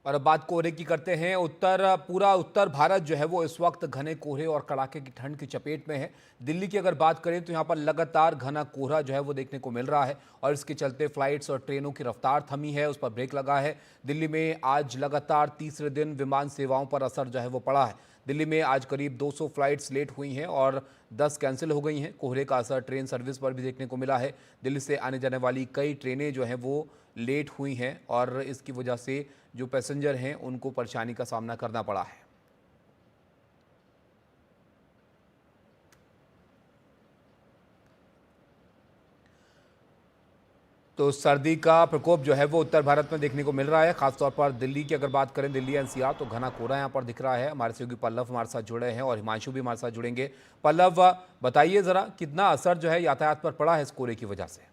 और अब बात कोहरे की करते हैं। पूरा उत्तर भारत जो है वो इस वक्त घने कोहरे और कड़ाके की ठंड की चपेट में है। दिल्ली की अगर बात करें तो यहाँ पर लगातार घना कोहरा जो है वो देखने को मिल रहा है और इसके चलते फ्लाइट्स और ट्रेनों की रफ्तार थमी है, उस पर ब्रेक लगा है। दिल्ली में आज लगातार तीसरे दिन विमान सेवाओं पर असर जो है वो पड़ा है। दिल्ली में आज करीब 200 फ्लाइट्स लेट हुई हैं और 10 कैंसिल हो गई हैं। कोहरे का असर ट्रेन सर्विस पर भी देखने को मिला है। दिल्ली से आने जाने वाली कई ट्रेनें जो हैं वो लेट हुई हैं और इसकी वजह से जो पैसेंजर हैं उनको परेशानी का सामना करना पड़ा है। तो सर्दी का प्रकोप जो है वो उत्तर भारत में देखने को मिल रहा है। खासतौर पर दिल्ली की अगर बात करें, दिल्ली एनसीआर, तो घना कोहरा यहाँ पर दिख रहा है। हमारे सहयोगी पल्लव हमारे साथ जुड़े हैं और हिमांशु भी हमारे साथ जुड़ेंगे। पल्लव, बताइए जरा कितना असर जो है यातायात पर पड़ा है इस कोहरे की वजह से।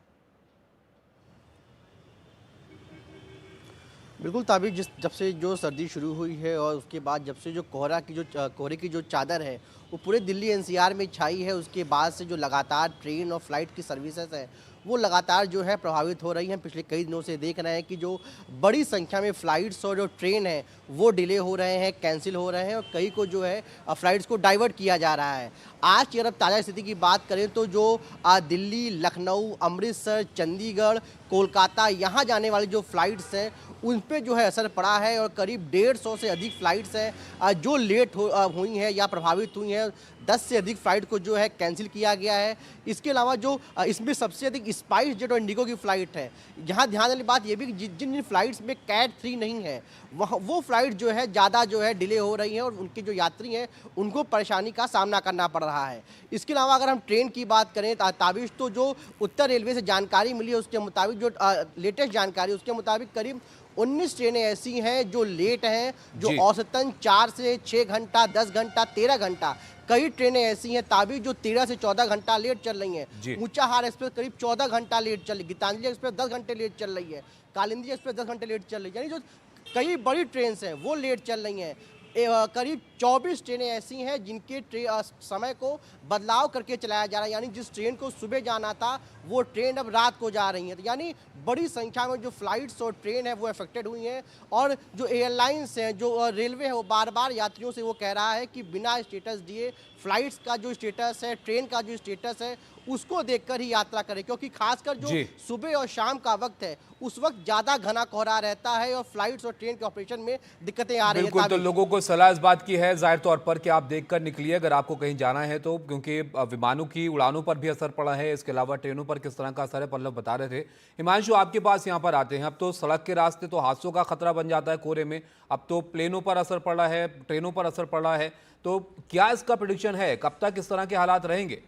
बिल्कुल ताबिश, जिस जब से जो सर्दी शुरू हुई है और उसके बाद जब से जो कोहरे की जो चादर है वो पूरे दिल्ली एनसीआर में छाई है, उसके बाद से जो लगातार ट्रेन और फ्लाइट की सर्विसेज है वो लगातार जो है प्रभावित हो रही हैं। पिछले कई दिनों से देख रहे हैं कि जो बड़ी संख्या में फ़्लाइट्स और जो ट्रेन है वो डिले हो रहे हैं, कैंसिल हो रहे हैं और कई को जो है फ़्लाइट्स को डाइवर्ट किया जा रहा है। आज की अगर ताज़ा स्थिति की बात करें तो जो दिल्ली, लखनऊ, अमृतसर, चंडीगढ़, कोलकाता यहाँ जाने वाली जो फ़्लाइट्स हैं उन पे जो है असर पड़ा है और करीब 150 से अधिक फ़्लाइट्स हैं जो लेट हुई हैं या प्रभावित हुई हैं। 10 से अधिक फ़्लाइट को जो है कैंसिल किया गया है। इसके अलावा जो इसमें सबसे अधिक स्पाइस जेट और इंडिगो की फ़्लाइट है। यहाँ ध्यान वाली बात ये भी कि जिन जिन फ़्लाइट्स में कैट 3 नहीं है वो फ़्लाइट जो है ज़्यादा जो है डिले हो रही हैं और उनके जो यात्री हैं उनको परेशानी का सामना करना पड़ रहा है। इसके अलावा अगर हम ट्रेन की बात करें ताबिश, तो जो उत्तर रेलवे से जानकारी मिली है उसके मुताबिक, जो लेटेस्ट जानकारी उसके मुताबिक करीब 19 ट्रेनें ऐसी हैं जो लेट हैं, जो औसतन 4 से 6 घंटा, 10 घंटा, 13 घंटा, कई ट्रेनें ऐसी हैं ताबी जो 13 से 14 घंटा लेट चल रही हैं। ऊंचाहार एक्सप्रेस करीब 14 घंटा लेट चल रही, गीतांजलि एक्सप्रेस 10 घंटे लेट चल रही है, कालिंदी एक्सप्रेस 10 घंटे लेट चल रही है। यानी जो कई बड़ी ट्रेन हैं वो लेट चल रही हैं। करीब 24 ट्रेनें ऐसी हैं जिनके समय को बदलाव करके चलाया जा रहा है, यानी जिस ट्रेन को सुबह जाना था वो ट्रेन अब रात को जा रही है। तो यानी बड़ी संख्या में जो फ्लाइट्स और ट्रेन है वो अफेक्टेड हुई हैं और जो एयरलाइंस हैं, जो रेलवे है, वो बार बार यात्रियों से वो कह रहा है कि बिना स्टेटस दिए फ्लाइट्स का जो स्टेटस है, ट्रेन का जो स्टेटस है उसको देखकर ही यात्रा करें, क्योंकि खासकर जो सुबह और शाम का वक्त है उस वक्त ज्यादा घना कोहरा रहता है और फ्लाइट्स और ट्रेन के ऑपरेशन में दिक्कतें आ रही हैं। बिल्कुल, तो लोगों को सलाह इस बात की है जाहिर तौर पर कि आप देखकर निकलिए अगर आपको कहीं जाना है तो, क्योंकि विमानों की उड़ानों पर भी असर पड़ा है। इसके अलावा ट्रेनों पर किस तरह का असर है पल्लव बता रहे थे। हिमांशु, आपके पास यहाँ पर आते हैं। अब तो सड़क के रास्ते तो हादसों का खतरा बन जाता है कोहरे में, अब तो प्लेनों पर असर पड़ रहा है, ट्रेनों पर असर पड़ रहा है। तो क्या इसका प्रेडिक्शन है, कब तक इस तरह के हालात रहेंगे?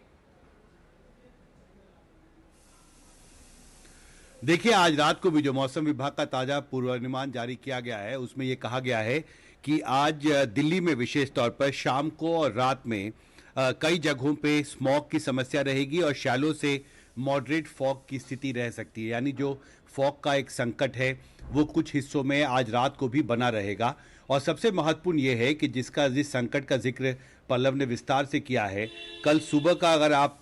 देखिए, आज रात को भी जो मौसम विभाग का ताजा पूर्वानुमान जारी किया गया है उसमें यह कहा गया है कि आज दिल्ली में विशेष तौर पर शाम को और रात में कई जगहों पे स्मॉग की समस्या रहेगी और शैलो से मॉडरेट फॉग की स्थिति रह सकती है। यानी जो फॉग का एक संकट है वो कुछ हिस्सों में आज रात को भी बना रहेगा। और सबसे महत्वपूर्ण ये है कि जिस संकट का जिक्र पल्लव ने विस्तार से किया है, कल सुबह का अगर आप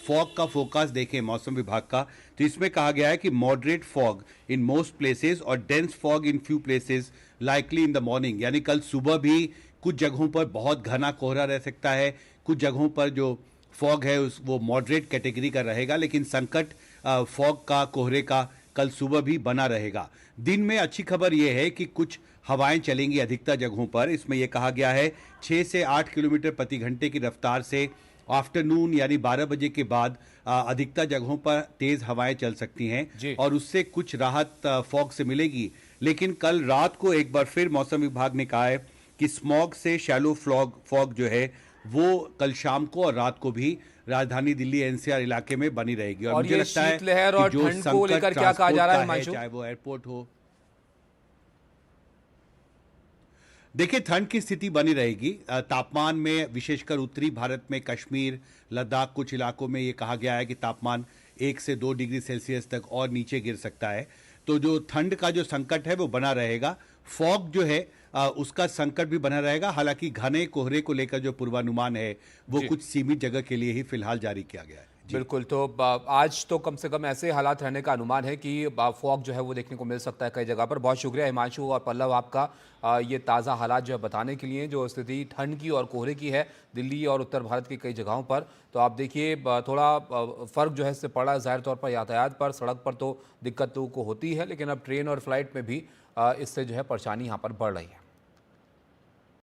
फॉग का फोकास देखें मौसम विभाग का, तो इसमें कहा गया है कि moderate fog in most places और dense fog in few places likely in the morning. यानी कल सुबह भी कुछ जगहों पर बहुत घना कोहरा रह सकता है, कुछ जगहों पर जो फॉग है वो मॉडरेट कैटेगरी का रहेगा, लेकिन संकट फॉग का, कोहरे का कल सुबह भी बना रहेगा। दिन में अच्छी खबर यह है कि कुछ हवाएं चलेंगी अधिकतर जगहों पर। इसमें यह कहा गया है 6 से 8 किलोमीटर प्रति घंटे की रफ्तार से आफ्टरनून यानी 12 बजे के बाद अधिकतर जगहों पर तेज हवाएं चल सकती हैं और उससे कुछ राहत फॉग से मिलेगी। लेकिन कल रात को एक बार फिर मौसम विभाग ने कहा है कि स्मॉग से शैलो फॉग जो है वो कल शाम को और रात को भी राजधानी दिल्ली एनसीआर इलाके में बनी रहेगी। और मुझे लगता है कि जो संकट क्या कहा जा रहा है, चाहे वो एयरपोर्ट हो, देखिए ठंड की स्थिति बनी रहेगी। तापमान में विशेषकर उत्तरी भारत में कश्मीर, लद्दाख, कुछ इलाकों में ये कहा गया है कि तापमान 1 से 2 डिग्री सेल्सियस तक और नीचे गिर सकता है। तो जो ठंड का जो संकट है वो बना रहेगा। फॉग जो है उसका संकट भी बना रहेगा। हालांकि घने कोहरे को लेकर जो पूर्वानुमान है वो कुछ सीमित जगह के लिए ही फिलहाल जारी किया गया है। बिल्कुल। तो आज तो कम से कम ऐसे हालात रहने का अनुमान है कि फॉग जो है वो देखने को मिल सकता है कई जगह पर। बहुत शुक्रिया हिमांशु और पल्लव आपका ये ताज़ा हालात जो है बताने के लिए, जो स्थिति ठंड की और कोहरे की है दिल्ली और उत्तर भारत की कई जगहों पर। तो आप देखिए थोड़ा फ़र्क जो है इससे पड़ा है ज़ाहिर तौर पर यातायात पर। सड़क पर तो दिक्कत लोगों को होती है, लेकिन अब ट्रेन और फ्लाइट में भी इससे जो है परेशानी यहाँ पर बढ़ रही है।